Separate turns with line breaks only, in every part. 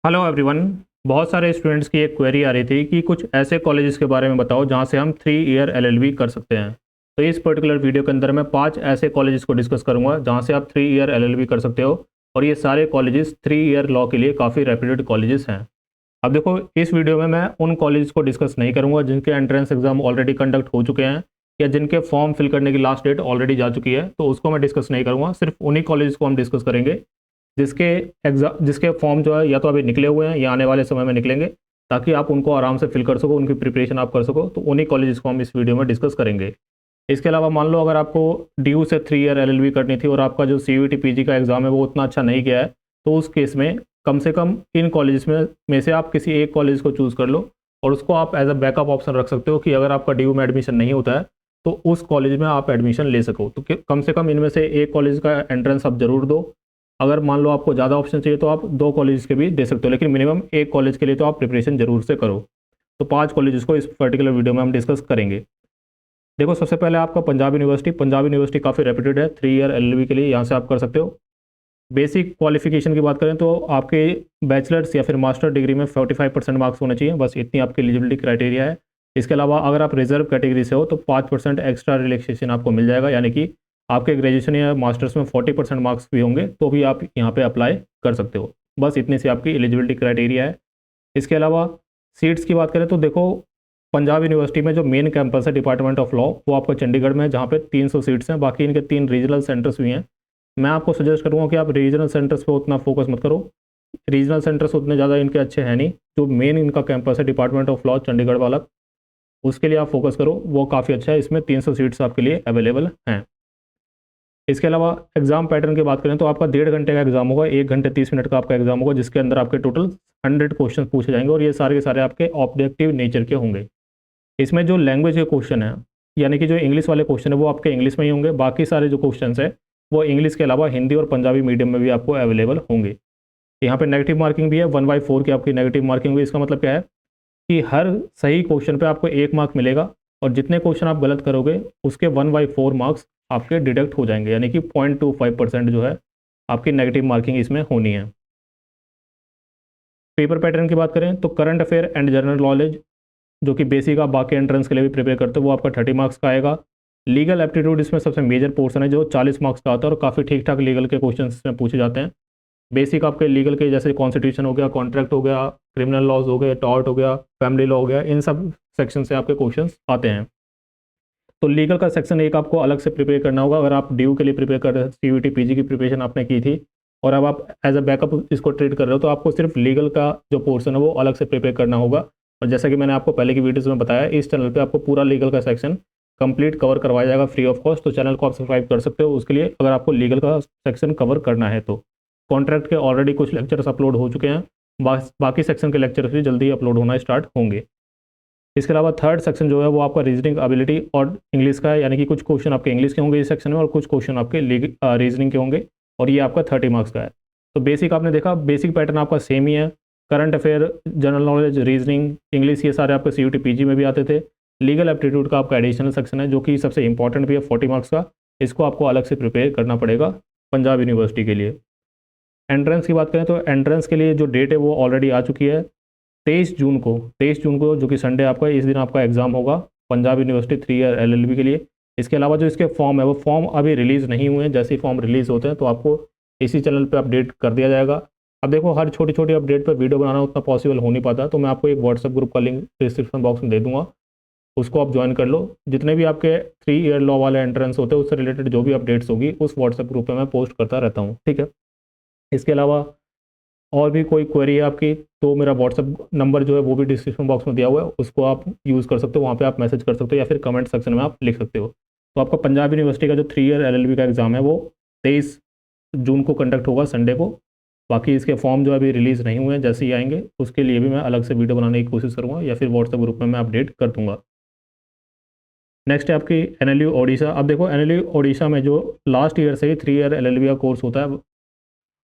Hello everyone. बहुत सारे students की एक क्वेरी आ रही थी कि कुछ ऐसे कॉलेजेस के बारे में बताओ जहां से हम 3 ईयर एलएलबी कर सकते हैं। तो इस पर्टिकुलर वीडियो के अंदर मैं 5 ऐसे कॉलेजेस को डिस्कस करूंगा जहां से आप 3 ईयर एलएलबी कर सकते हो। और ये सारे कॉलेजेस 3 ईयर लॉ के लिए काफ़ी रेप्यूटेड कॉलेजेस हैं। अब देखो, इस वीडियो में मैं उन कॉलेजेस को डिस्कस नहीं करूंगा जिनके एंट्रेंस एग्जाम ऑलरेडी कंडक्ट हो चुके हैं या जिनके फॉर्म फिल करने की लास्ट डेट ऑलरेडी जा चुकी है, तो उसको मैं डिस्कस नहीं करूंगा। सिर्फ उन्हीं कॉलेजेस को हम डिस्कस करेंगे जिसके एग्जाम जिसके फॉर्म जो है या तो अभी निकले हुए हैं या आने वाले समय में निकलेंगे, ताकि आप उनको आराम से फिल कर सको, उनकी प्रिपरेशन आप कर सको। तो उन्हीं कॉलेजेस को हम इस वीडियो में डिस्कस करेंगे। इसके अलावा मान लो अगर आपको ड्यू से 3 ईयर एलएलबी करनी थी और आपका जो सीयूईटी पीजी का एग्ज़ाम है वो उतना अच्छा नहीं गया है, तो उस केस में कम से कम इन कॉलेजेस में से आप किसी एक कॉलेज को चूज़ कर लो और उसको आप एज अ बैकअप ऑप्शन रख सकते हो कि अगर आपका ड्यू में एडमिशन नहीं होता है तो उस कॉलेज में आप एडमिशन ले सको। तो कम से कम इनमें से एक कॉलेज का एंट्रेंस आप ज़रूर दो। अगर मान लो आपको ज़्यादा ऑप्शन चाहिए तो आप 2 कॉलेज के भी दे सकते हो, लेकिन मिनिमम एक कॉलेज के लिए तो आप प्रिपरेशन जरूर से करो। तो 5 कॉलेज को इस पर्टिकुलर वीडियो में हम डिस्कस करेंगे। देखो, सबसे पहले आपका पंजाब यूनिवर्सिटी काफ़ी रेप्यूटेड है 3 ईयर एलएलबी के लिए, यहाँ से आप कर सकते हो। बेसिक क्वालिफिकेशन की बात करें तो आपके बैचलर्स या फिर मास्टर डिग्री में 45% मार्क्स होने चाहिए, बस इतनी आपकी एलिजिबिलिटी क्राइटेरिया है। इसके अलावा अगर आप रिजर्व कैटेगरी से हो तो 5% एक्स्ट्रा रिलैक्सेशन आपको मिल जाएगा, यानी कि आपके ग्रेजुएशन या मास्टर्स में 40% मार्क्स भी होंगे तो भी आप यहाँ पे अप्लाई कर सकते हो। बस इतनी सी आपकी एलिजिबिलिटी क्राइटेरिया है। इसके अलावा सीट्स की बात करें तो देखो, पंजाब यूनिवर्सिटी में जो मेन कैंपस है डिपार्टमेंट ऑफ लॉ वो आपका चंडीगढ़ में है, जहाँ पे 300 सीट्स हैं। बाकी इनके 3 रीजनल सेंटर्स भी हैं। मैं आपको सजेस्ट करूँगा कि आप रीजनल सेंटर्स पे उतना फोकस मत करो। रीजनल सेंटर्स उतने ज़्यादा इनके अच्छे हैं नहीं। जो मेन इनका कैंपस है डिपार्टमेंट ऑफ लॉ चंडीगढ़ वाला, उसके लिए आप फोकस करो, वो काफ़ी अच्छा है। इसमें 300 सीट्स आपके लिए अवेलेबल हैं। इसके अलावा एग्जाम पैटर्न की बात करें तो आपका 1.5 घंटे का एग्जाम होगा, 1 घंटे 30 मिनट का आपका एग्जाम होगा, जिसके अंदर आपके टोटल 100 क्वेश्चन पूछे जाएंगे और ये सारे के सारे आपके ऑब्जेक्टिव नेचर के होंगे। इसमें जो लैंग्वेज के क्वेश्चन है, यानी कि जो इंग्लिश वाले क्वेश्चन है वो आपके इंग्लिश में ही होंगे। बाकी सारे जो क्वेश्चन है वो इंग्लिश के अलावा हिंदी और पंजाबी मीडियम में भी आपको अवेलेबल होंगे। यहाँ पे नेगेटिव मार्किंग भी है, 1/4 की आपकी नेगेटिव मार्किंग होगी। इसका मतलब क्या है कि हर सही क्वेश्चन पे आपको 1 मार्क मिलेगा और जितने क्वेश्चन आप गलत करोगे उसके 1/4 मार्क्स आपके डिडक्ट हो जाएंगे, यानी कि 0.25% जो है आपकी नेगेटिव मार्किंग इसमें होनी है। पेपर पैटर्न की बात करें तो current affair and general knowledge, जो कि बेसिक आप बाकी एंट्रेंस के लिए भी प्रिपेयर करते हो, वो आपका 30 मार्क्स का आएगा। लीगल एप्टीट्यूड इसमें सबसे मेजर पोर्शन है जो 40 मार्क्स का आता है और काफ़ी ठीक ठाक लीगल के क्वेश्चन इसमें पूछे जाते हैं। बेसिक आपके लीगल के जैसे कॉन्स्टिट्यूशन हो गया, कॉन्ट्रैक्ट हो गया, क्रिमिनल लॉज हो गए, टॉर्ट हो गया, फैमिली लॉ हो गया, इन सब सेक्शन से आपके क्वेश्चन आते हैं। तो लीगल का सेक्शन एक आपको अलग से प्रिपेयर करना होगा। अगर आप ड्यू के लिए प्रिपेयर कर रहे हैं, सीयूईटी पीजी की प्रिपरेशन आपने की थी और अब आप एज अ बैकअप इसको ट्रीट कर रहे हो, तो आपको सिर्फ लीगल का जो पोर्शन है वो अलग से प्रिपेयर करना होगा। और जैसा कि मैंने आपको पहले की वीडियोज़ में बताया, इस चैनल पे आपको पूरा लीगल का सेक्शन कंप्लीट कवर करवाया जाएगा फ्री ऑफ कॉस्ट। तो चैनल को आप सब्सक्राइब कर सकते हो उसके लिए, अगर आपको लीगल का सेक्शन कवर करना है तो। कॉन्ट्रैक्ट के ऑलरेडी कुछ लेक्चर्स अपलोड हो चुके हैं, बाकी सेक्शन के लेक्चर्स भी जल्दी अपलोड होना स्टार्ट होंगे। इसके अलावा थर्ड सेक्शन जो है वो आपका रीजनिंग एबिलिटी और इंग्लिश का है, यानी कि कुछ क्वेश्चन आपके इंग्लिश के होंगे इस सेक्शन में और कुछ क्वेश्चन आपके रीजनिंग के होंगे, और ये आपका 30 मार्क्स का है। तो बेसिक आपने देखा, बेसिक पैटर्न आपका सेम ही है। Current affair, general knowledge, reasoning, English, ये सारे आपके सीयूटी पीजी में भी आते थे। लीगल एप्टीट्यूड का आपका एडिशनल सेक्शन है जो कि सबसे इंपॉर्टेंट भी है, 40 मार्क्स का। इसको आपको अलग से प्रिपेयर करना पड़ेगा पंजाब यूनिवर्सिटी के लिए। एंट्रेंस की बात करें तो एंट्रेंस के लिए जो डेट है वो ऑलरेडी आ चुकी है, 23 जून को जो कि संडे आपका, इस दिन आपका एग्जाम होगा पंजाब यूनिवर्सिटी 3 ईयर एलएलबी के लिए। इसके अलावा जो इसके फॉर्म है वो फॉर्म अभी रिलीज़ नहीं हुए हैं, जैसे ही फॉर्म रिलीज़ होते हैं तो आपको इसी चैनल पे अपडेट कर दिया जाएगा। अब देखो, हर छोटी छोटी अपडेट पर वीडियो बनाना उतना पॉसिबल हो नहीं पाता, तो मैं आपको एक व्हाट्सएप ग्रुप का लिंक डिस्क्रिप्शन बॉक्स में दे दूंगा, उसको आप ज्वाइन कर लो। जितने भी आपके 3 ईयर लॉ वाले एंट्रेंस होते हैं उससे रिलेटेड जो भी अपडेट्स होगी उस व्हाट्सएप ग्रुप में मैं पोस्ट करता रहता हूँ, ठीक है। इसके अलावा और भी कोई क्वेरी है आपकी तो मेरा व्हाट्सअप नंबर जो है वो भी डिस्क्रिप्शन बॉक्स में दिया हुआ है, उसको आप यूज़ कर सकते हो, वहाँ पे आप मैसेज कर सकते हो या फिर कमेंट सेक्शन में आप लिख सकते हो। तो आपका पंजाब यूनिवर्सिटी का जो 3 ईयर एलएलबी का एग्ज़ाम है वो 23 जून को कंडक्ट होगा संडे को। बाकी इसके फॉर्म जो अभी रिलीज़ नहीं हुए हैं, जैसे ही आएंगे उसके लिए भी मैं अलग से वीडियो बनाने की कोशिश करूँगा या फिर व्हाट्सएप ग्रुप में मैं अपडेट कर दूँगा। नेक्स्ट है आपकी एनएलयू ओडिशा। अब देखो, एनएलयू ओडिशा में जो लास्ट ईयर से ही 3 ईयर एलएलबी का कोर्स होता है,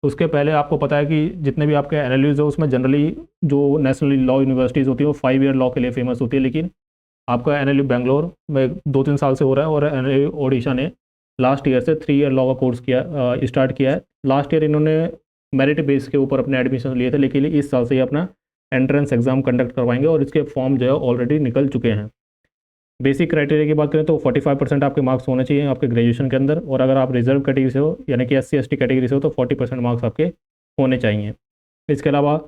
उसके पहले आपको पता है कि जितने भी आपके एनालिज है उसमें जनरली जो नेशनल लॉ यूनिवर्सिटीज़ होती है वो 5 ईयर लॉ के लिए फेमस होती है, लेकिन आपका एनएलयू बेंगलोर में 2-3 साल से हो रहा है और एनएलयू ओडिशा ने लास्ट ईयर से 3 ईयर लॉ का कोर्स किया स्टार्ट किया है। लास्ट ईयर इन्होंने मेरिट बेस के ऊपर अपने एडमिशन लिए थे, लेकिन इस साल से ही अपना एंट्रेंस एग्जाम कंडक्ट करवाएंगे और इसके फॉर्म जो है ऑलरेडी निकल चुके हैं। बेसिक क्राइटेरिया की बात करें तो 45% आपके मार्क्स होने चाहिए आपके ग्रेजुएशन के अंदर, और अगर आप रिजर्व कैटेगरी से हो यानी कि SC ST कैटेगरी से हो तो 40% मार्क्स आपके होने चाहिए। इसके अलावा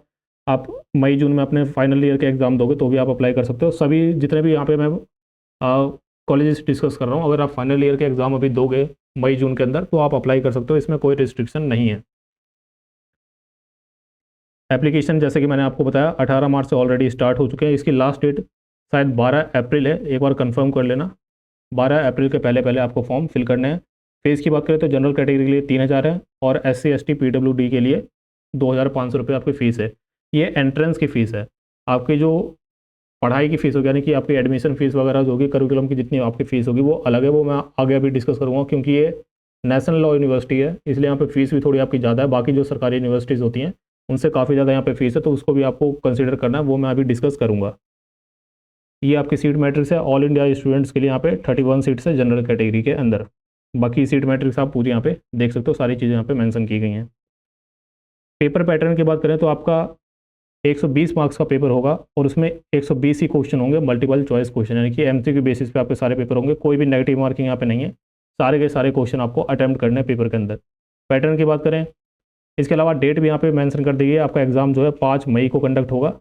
आप मई जून में अपने फाइनल ईयर के एग्ज़ाम दोगे तो भी आप अप्लाई कर सकते हो। सभी जितने भी यहाँ पे मैं कॉलेजेस डिस्कस कर रहा हूँ, अगर आप फाइनल ईयर के एग्ज़ाम अभी दोगे मई जून के अंदर तो आप अप्लाई कर सकते हो, इसमें कोई रिस्ट्रिक्शन नहीं है। एप्लीकेशन जैसे कि मैंने आपको बताया 18 मार्च से ऑलरेडी स्टार्ट हो चुके हैं। इसकी लास्ट डेट शायद 12 अप्रैल है, एक बार कंफर्म कर लेना। 12 अप्रैल के पहले पहले आपको फॉर्म फिल करने हैं। फीस की बात करें तो जनरल कैटेगरी के लिए 3000 है और SC ST PWD के लिए 2500 रुपये आपकी फ़ीस है। ये एंट्रेंस की फ़ीस है। आपकी जो पढ़ाई की फ़ीस होगी यानी कि आपकी एडमिशन फ़ीस वगैरह जो होगी, करिकुलम की जितनी आपकी फ़ीस होगी वो अलग है, वो मैं आगे अभी डिस्कस करूँगा, क्योंकि ये नेशनल लॉ यूनिवर्सिटी है इसलिए यहाँ पे फ़ीस भी थोड़ी आपकी ज़्यादा है। बाकी जो सरकारी यूनिवर्सिटीज़ होती हैं उनसे काफ़ी ज़्यादा यहाँ पे फ़ीस है, तो उसको भी आपको कंसिडर करना है, वो मैं अभी डिस्कस करूँगा। ये आपकी सीट मैट्रिक्स है। ऑल इंडिया स्टूडेंट्स के लिए यहाँ पे 31 सीट्स है जनरल कैटेगरी के अंदर। बाकी सीट मैट्रिक्स आप पूरी यहाँ पे देख सकते हो, सारी चीज़ें यहाँ पे मेंशन की गई हैं। पेपर पैटर्न की बात करें तो आपका 120 मार्क्स का पेपर होगा और उसमें 120 ही क्वेश्चन होंगे मल्टीपल चॉइस क्वेश्चन, यानी कि MCQ बेसिस पे आपके सारे पेपर होंगे। कोई भी नेगेटिव मार्किंग यहाँ पे नहीं है, सारे के सारे क्वेश्चन आपको अटैम्प्ट करने हैं पेपर के अंदर। पैटर्न की बात करें, इसके अलावा डेट भी यहाँ पे मेंशन कर दी गई है। आपका एग्ज़ाम जो है 5 मई को कंडक्ट होगा।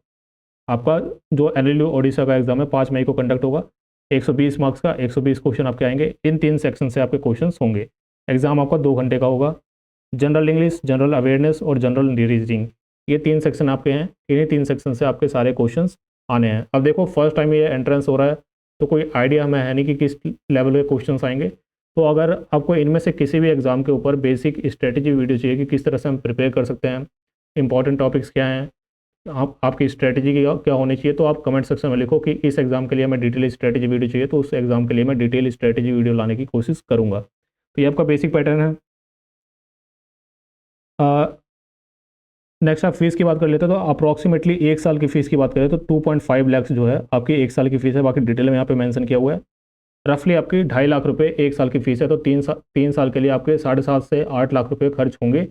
आपका जो LLU ओडिशा का एग्ज़ाम है 5 मई को कंडक्ट होगा। 120 मार्क्स का 120 क्वेश्चन आपके आएंगे। इन 3 सेक्शन से आपके क्वेश्चंस होंगे। एग्ज़ाम आपका 2 घंटे का होगा। जनरल इंग्लिश, जनरल अवेयरनेस और जनरल रीजनिंग, ये 3 सेक्शन आपके हैं। इन्हीं 3 सेक्शन से आपके सारे क्वेश्चंस आने हैं। अब देखो फर्स्ट टाइम ये एंट्रेंस हो रहा है तो कोई आइडिया हमें है नहीं कि किस लेवल के क्वेश्चंस आएंगे। तो अगर आपको इनमें से किसी भी एग्ज़ाम के ऊपर बेसिक स्ट्रेटेजी वीडियो चाहिए कि किस तरह से हम प्रिपेयर कर सकते हैं, इंपॉर्टेंट टॉपिक्स क्या हैं, आपकी स्ट्रेटेजी क्या होनी चाहिए, तो आप कमेंट सेक्शन में लिखो कि इस एग्ज़ाम के लिए मैं डिटेल स्ट्रेटेजी वीडियो चाहिए, तो उस एग्ज़ाम के लिए मैं डिटेल स्ट्रेटेजी वीडियो लाने की कोशिश करूँगा। तो ये आपका बेसिक पैटर्न है। नेक्स्ट आप फीस की बात कर लेते हैं तो अप्रॉक्सीमेटली 1 साल की फ़ीस की बात करें तो 2.5 लाख जो है आपकी 1 साल की फ़ीस है। बाकी डिटेल में यहाँ पे मेंशन किया हुआ है। रफली आपकी 2.5 लाख रुपए 1 साल की फ़ीस है, तो 3 साल के लिए आपके 7.5 से 8 लाख रुपए खर्च होंगे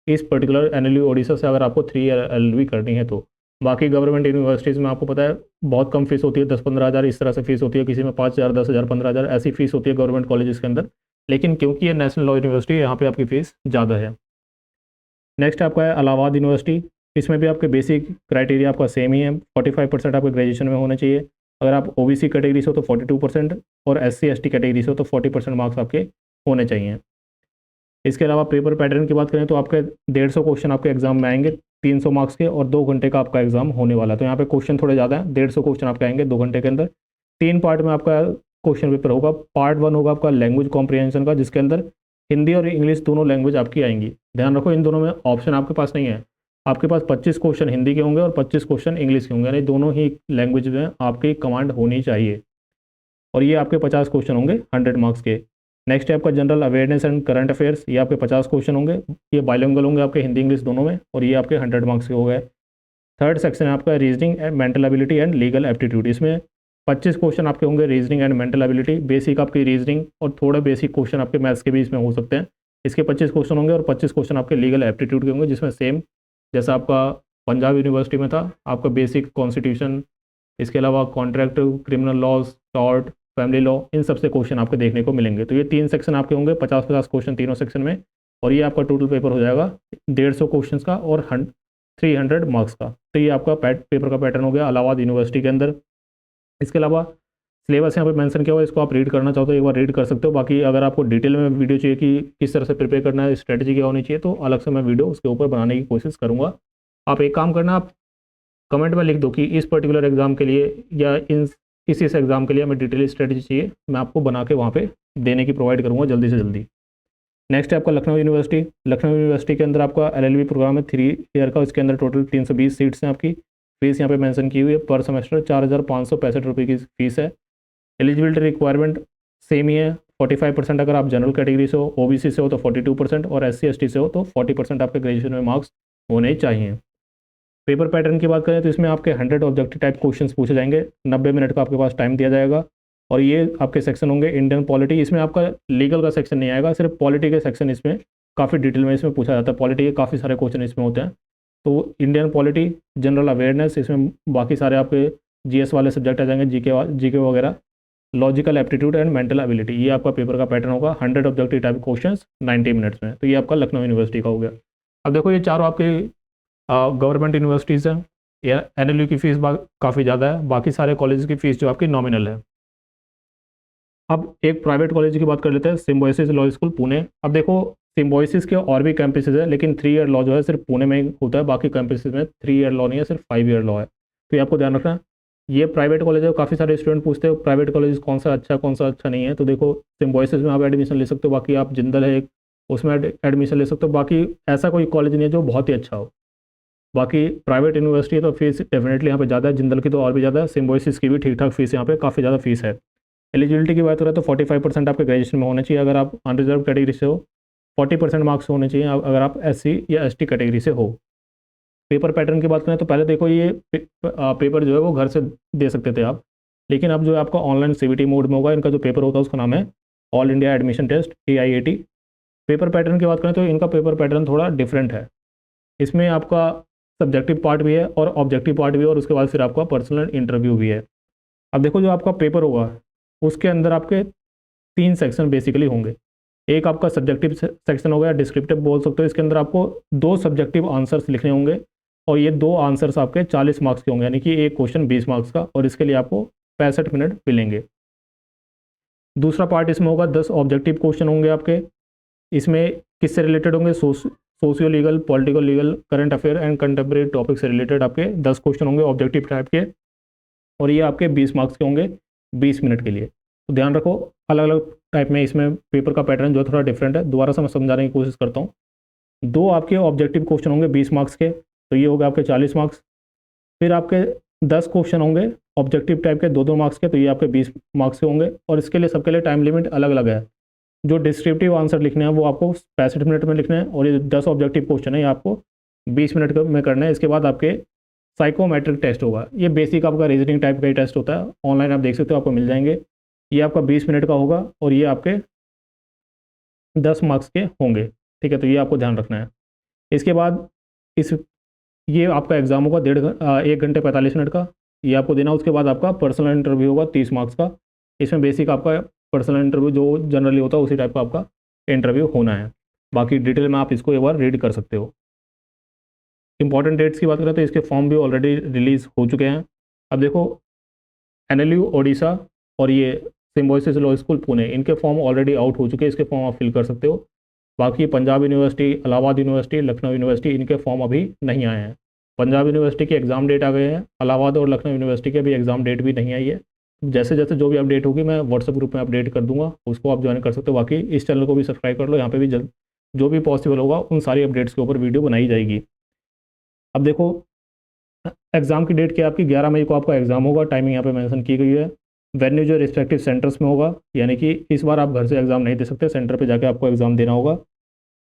इस पर्टिकुलर LLU ओडिशा से, अगर आपको 3 ईयर LLB करनी है तो। बाकी गवर्नमेंट यूनिवर्सिटीज़ में आपको पता है बहुत कम फीस होती है, 10-15 हज़ार इस तरह से फीस होती है, किसी में 5,000, 10,000, 15,000 ऐसी फीस होती है गवर्नमेंट कॉलेजेस के अंदर। लेकिन क्योंकि ये नेशनल लॉ यूनिवर्सिटी है यहाँ पे आपकी फ़ीस ज़्यादा है। नेक्स्ट आपका है इलाहाबाद यूनिवर्सिटी। इसमें भी आपके बेसिक क्राइटेरिया आपका सेम ही है। 45% आपके ग्रेजुएशन में होने चाहिए। अगर आप OBC कैटेगरी से हो तो 42% और SC ST कैटेगरी से हो तो 40% मार्क्स आपके होने चाहिए। इसके अलावा पेपर पैटर्न की बात करें तो आपके 150 क्वेश्चन आपके एग्जाम में आएंगे 300 मार्क्स के, और 2 घंटे का आपका एग्जाम होने वाला है। तो यहाँ पे क्वेश्चन थोड़े ज़्यादा हैं। 150 क्वेश्चन आपके आएंगे 2 घंटे के अंदर। 3 पार्ट में आपका क्वेश्चन पेपर होगा। पार्ट 1 होगा आपका लैंग्वेज कॉम्प्रिहेंशन का, जिसके अंदर हिंदी और इंग्लिश दोनों लैंग्वेज आपकी आएंगी। ध्यान रखो इन दोनों में ऑप्शन आपके पास नहीं है। आपके पास 25 क्वेश्चन हिंदी के होंगे और 25 क्वेश्चन इंग्लिश के होंगे, यानी दोनों ही लैंग्वेज में आपकी कमांड होनी चाहिए। और ये आपके 50 क्वेश्चन होंगे 100 मार्क्स के। नेक्स्ट है आपका general awareness and current affairs. ये आपके 50 क्वेश्चन होंगे, ये बाइलिंगुअल होंगे आपके हिंदी इंग्लिश दोनों में, और ये आपके 100 मार्क्स के हो गए। थर्ड सेक्शन है आपका reasoning and mental ability and legal aptitude. इसमें 25 क्वेश्चन आपके होंगे reasoning and mental ability, basic आपकी रीजनिंग और थोड़े बेसिक क्वेश्चन आपके मैथ्स के भी इसमें हो सकते हैं। इसके 25 क्वेश्चन होंगे और 25 क्वेश्चन आपके लीगल एप्टीट्यूड के होंगे, जिसमें सेम जैसा आपका पंजाब यूनिवर्सिटी में था, आपका बेसिक कॉन्स्टिट्यूशन, इसके अलावा contract, criminal laws, tort, family law, इन सबसे क्वेश्चन आपके देखने को मिलेंगे। तो ये 3 सेक्शन आपके होंगे, 50-50 क्वेश्चन तीनों सेक्शन में, और ये आपका टोटल पेपर हो जाएगा 150 क्वेश्चन का और 300 मार्क्स का। तो ये आपका पेपर का पैटर्न हो गया इलाहाबाद यूनिवर्सिटी के अंदर। इसके अलावा सिलेबस यहाँ पे मेंशन किया हुआ है, इसको आप रीड करना चाहो तो एक बार रीड कर सकते हो। बाकी अगर आपको डिटेल में वीडियो चाहिए कि किस तरह से प्रिपेयर करना है, स्ट्रेटजी क्या होनी चाहिए, तो अलग से मैं वीडियो उसके ऊपर बनाने की कोशिश करूँगा। आप एक काम करना, आप कमेंट में लिख दो कि इस पर्टिकुलर एग्जाम के लिए या इस एग्जाम के लिए हमें डिटेल स्ट्रेटजी चाहिए, मैं आपको बना के वहाँ पे देने की प्रोवाइड करूँगा जल्दी से जल्दी। नेक्स्ट है आपका लखनऊ यूनिवर्सिटी। लखनऊ यूनिवर्सिटी के अंदर आपका LLB प्रोग्राम है 3 ईयर का। इसके अंदर टोटल 320 सीट्स हैं आपकी। फीस यहाँ पे मेंशन की हुई है, पर सेमेस्टर 4,565 रुपये की फीस है। एलिजिबिलिटी रिक्वायरमेंट सेम ही है, 45% अगर आप जनरल कैटेगरी से हो, OBC से हो तो 42% और SC ST से हो तो 40% आपके ग्रेजुएशन में मार्क्स होने चाहिए। पेपर पैटर्न की बात करें तो इसमें आपके 100 ऑब्जेक्टिव टाइप क्वेश्चंस पूछे जाएंगे। 90 मिनट का आपके पास टाइम दिया जाएगा, और ये आपके सेक्शन होंगे इंडियन पॉलिटी। इसमें आपका लीगल का सेक्शन नहीं आएगा, सिर्फ पॉलिटी के सेक्शन इसमें काफ़ी डिटेल में इसमें पूछा जाता है। पॉलिटी के काफ़ी सारे क्वेश्चन इसमें होते हैं। तो इंडियन पॉलिटी, जनरल अवेयरनेस, इसमें बाकी सारे आपके जीएस वाले सब्जेक्ट आ जाएंगे, जीके वगैरह, logical aptitude and mental ability. ये आपका पेपर का पैटर्न होगा। 100 ऑब्जेक्टिव टाइप क्वेश्चन 90 मिनट्स में। तो ये आपका लखनऊ यूनिवर्सिटी का हो गया। अब देखो ये चारों आपके गवर्नमेंट यूनिवर्सिटीज़ हैं। एनएलयू की फ़ीस काफ़ी ज़्यादा है, बाकी सारे कॉलेज की फ़ीस जो आपकी नॉमिनल है। अब एक प्राइवेट कॉलेज की बात कर लेते हैं, सिम्बोयसिस लॉ स्कूल पुणे। अब देखो सिम्बोयसिस के और भी कैंपसेस है, लेकिन 3 ईयर लॉ जो है सिर्फ पुणे में ही होता है। बाकी कैंपसेस में 3 ईयर लॉ नहीं है, सिर्फ 5 ईयर लॉ है। तो ये आपको ध्यान रखना है। ये प्राइवेट कॉलेज है। काफ़ी सारे स्टूडेंट पूछते हो प्राइवेट कॉलेज कौन सा अच्छा कौन सा अच्छा नहीं है। तो देखो सिम्बोयसिस में आप एडमिशन ले सकते हो, बाकी आप जिंदल है एक, उसमें एडमिशन ले सकते हो। बाकी ऐसा कोई कॉलेज नहीं है जो बहुत ही अच्छा हो। बाकी प्राइवेट यूनिवर्सिटी है तो फीस डेफिनेटली यहाँ पे ज़्यादा है, जिंदल की तो और भी ज़्यादा है, सिम्बोयसिस की भी ठीक ठाक फीस यहाँ पे काफ़ी ज़्यादा फीस है। एलिजिबिलिटी की बात करें तो 45% आपके ग्रेजुएशन में होने चाहिए अगर आप अनरिजर्व कैटेगरी से हो। 40% मार्क्स होने चाहिए अगर आप SC या ST कैटेगरी से हो। पेपर पैटर्न की बात करें तो पहले देखो ये पेपर जो है वो घर से दे सकते थे आप, लेकिन अब जो है आपका ऑनलाइन CBT मोड में होगा। इनका जो पेपर होता है उसका नाम है All India Admission Test, AIAT। Paper pattern की बात करें तो इनका पेपर पैटर्न थोड़ा डिफरेंट है। इसमें आपका सब्जेक्टिव पार्ट भी है और ऑब्जेक्टिव पार्ट भी है, और उसके बाद फिर आपका पर्सनल इंटरव्यू भी है। अब देखो जो आपका पेपर होगा उसके अंदर आपके 3 सेक्शन बेसिकली होंगे। एक आपका सब्जेक्टिव सेक्शन हो गया, डिस्क्रिप्टिव बोल सकते हो। इसके अंदर आपको 2 सब्जेक्टिव आंसर्स लिखने होंगे, और ये 2 आंसर्स आपके 40 मार्क्स के होंगे, यानी कि एक क्वेश्चन 20 मार्क्स का, और इसके लिए आपको 65 मिनट मिलेंगे। दूसरा पार्ट इसमें होगा 10 ऑब्जेक्टिव क्वेश्चन होंगे आपके। इसमें किससे रिलेटेड होंगे? Socio legal, political legal, current affair and contemporary topic से रिलेटेड आपके 10 क्वेश्चन होंगे ऑब्जेक्टिव टाइप के, और ये आपके 20 मार्क्स के होंगे 20 मिनट के लिए। तो ध्यान रखो अलग अलग टाइप में इसमें पेपर का पैटर्न जो थोड़ा डिफरेंट है। दोबारा से मैं समझाने की कोशिश करता हूँ। 2 आपके ऑब्जेक्टिव क्वेश्चन होंगे 20 मार्क्स के, तो ये हो गए आपके 40 मार्क्स। फिर आपके 10 क्वेश्चन होंगे ऑब्जेक्टिव टाइप के 2-2 मार्क्स के, तो ये आपके 20 मार्क्स के होंगे, और इसके लिए सबके लिए टाइम लिमिट अलग अलग है। जो डिस्क्रिप्टिव आंसर लिखने हैं वो आपको 65 मिनट में लिखने हैं, और ये 10 ऑब्जेक्टिव क्वेश्चन है ये आपको 20 मिनट में करना है। इसके बाद आपके साइकोमेट्रिक टेस्ट होगा। ये बेसिक आपका रीजनिंग टाइप का ही टेस्ट होता है, ऑनलाइन आप देख सकते हो, आपको मिल जाएंगे। ये आपका 20 मिनट का होगा, और ये आपके 10 मार्क्स के होंगे। ठीक है, तो ये आपको ध्यान रखना है। इसके बाद ये आपका एग्जाम होगा 1 घंटे 45 मिनट का, ये आपको देना। उसके बाद आपका पर्सनल इंटरव्यू होगा 30 मार्क्स का। इसमें बेसिक आपका पर्सनल इंटरव्यू जो जनरली होता है उसी टाइप का आपका इंटरव्यू होना है। बाकी डिटेल में आप इसको एक बार रीड कर सकते हो। इंपॉर्टेंट डेट्स की बात करें तो इसके फॉर्म भी ऑलरेडी रिलीज़ हो चुके हैं। अब देखो NLU ओडिशा और ये सिम्बोयसिस लॉ स्कूल पुणे, इनके फॉर्म ऑलरेडी आउट हो चुके हैं। इसके फॉर्म आप फिल कर सकते हो। बाकी Punjab university, Allahabad university, Lucknow university, इनके फॉर्म अभी नहीं आए हैं। पंजाब यूनिवर्सिटी के एग्ज़ाम डेट आ गए हैं, इलाहाबाद और लखनऊ यूनिवर्सिटी के भी एग्ज़ाम डेट भी नहीं आई है। जैसे जैसे जो भी अपडेट होगी मैं व्हाट्सएप ग्रुप में अपडेट कर दूंगा, उसको आप ज्वाइन कर सकते हो। बाकी इस चैनल को भी सब्सक्राइब कर लो, यहाँ पे भी जो भी पॉसिबल होगा उन सारी अपडेट्स के ऊपर वीडियो बनाई जाएगी। अब देखो एग्ज़ाम की डेट क्या है आपकी, 11 मई को आपका एग्ज़ाम होगा। टाइमिंग यहाँ पे मेंशन की गई है। वेन्यू जो रिस्पेक्टिव सेंटर्स में होगा, यानी कि इस बार आप घर से एग्ज़ाम नहीं दे सकते, सेंटर पे जाके आपको एग्ज़ाम देना होगा।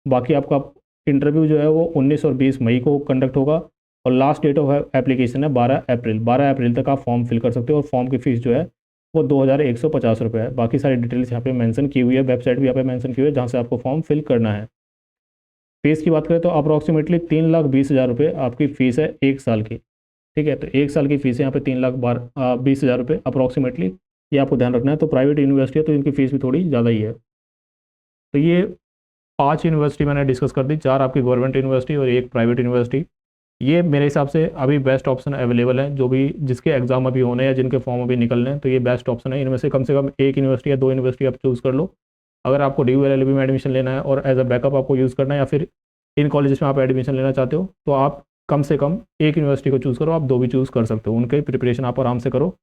बाकी आपका इंटरव्यू जो है वो 19 और 20 मई को कंडक्ट होगा, और लास्ट डेट ऑफ एप्लीकेशन है 12 अप्रैल। 12 अप्रैल तक आप फॉर्म फिल कर सकते हो, और फॉर्म की फ़ीस जो है वो 2150 रुपये है। बाकी सारी डिटेल्स यहाँ पे मेंशन की हुई है, वेबसाइट भी यहाँ पे मेंशन की हुई है जहाँ से आपको फॉर्म फिल करना है। फीस की बात करें तो अप्रॉक्सीमेटली 3,20,000 रुपये आपकी फ़ीस है 1 साल की। ठीक है, तो 1 साल की फ़ीस है यहाँ पे 3,20,000 रुपये अप्रॉक्सीमेटली, ये आपको ध्यान रखना है। तो प्राइवेट यूनिवर्सिटी है तो इनकी फ़ीस भी थोड़ी ज़्यादा ही है। तो ये 5 यूनिवर्सिटी मैंने डिस्कस कर दी, 4 आपकी गवर्नमेंट यूनिवर्सिटी और 1 प्राइवेट यूनिवर्सिटी। ये मेरे हिसाब से अभी बेस्ट ऑप्शन अवेलेबल है, जो भी जिसके एग्जाम अभी होने हैं या जिनके फॉर्म अभी निकलने हैं, तो ये बेस्ट ऑप्शन है। इनमें से कम 1 यूनिवर्सिटी या 2 यूनिवर्सिटी आप चूज़ कर लो। अगर आपको DU LLB में एडमिशन लेना है और एज अ बैकअप आपको यूज़ करना है, या फिर इन कॉलेजेस में आप एडमिशन लेना चाहते हो, तो आप कम से कम 1 यूनिवर्सिटी को चूज़ करो। आप 2 भी चूज़ कर सकते हो, उनके प्रिपरेशन आप आराम से करो।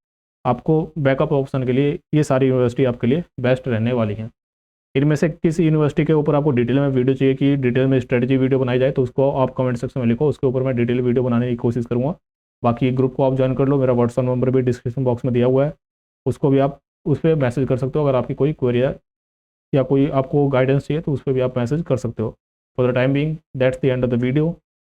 आपको बैकअप ऑप्शन के लिए ये सारी यूनिवर्सिटी आपके लिए बेस्ट रहने वाली हैं। इनमें से किस यूनिवर्सिटी के ऊपर आपको डिटेल में वीडियो चाहिए कि डिटेल में स्ट्रेटजी वीडियो बनाई जाए, तो उसको आप कमेंट सेक्शन में लिखो, उसके ऊपर मैं डिटेल वीडियो बनाने की कोशिश करूँगा। बाकी ग्रुप को आप ज्वाइन कर लो, मेरा व्हाट्सअप नंबर भी डिस्क्रिप्शन बॉक्स में दिया हुआ है, उसको भी आप उस पर मैसेज कर सकते हो। अगर आपकी कोई क्वेरी है या कोई आपको गाइडेंस चाहिए तो उस पर भी आप मैसेज कर सकते हो। For the time being that's the end of the video.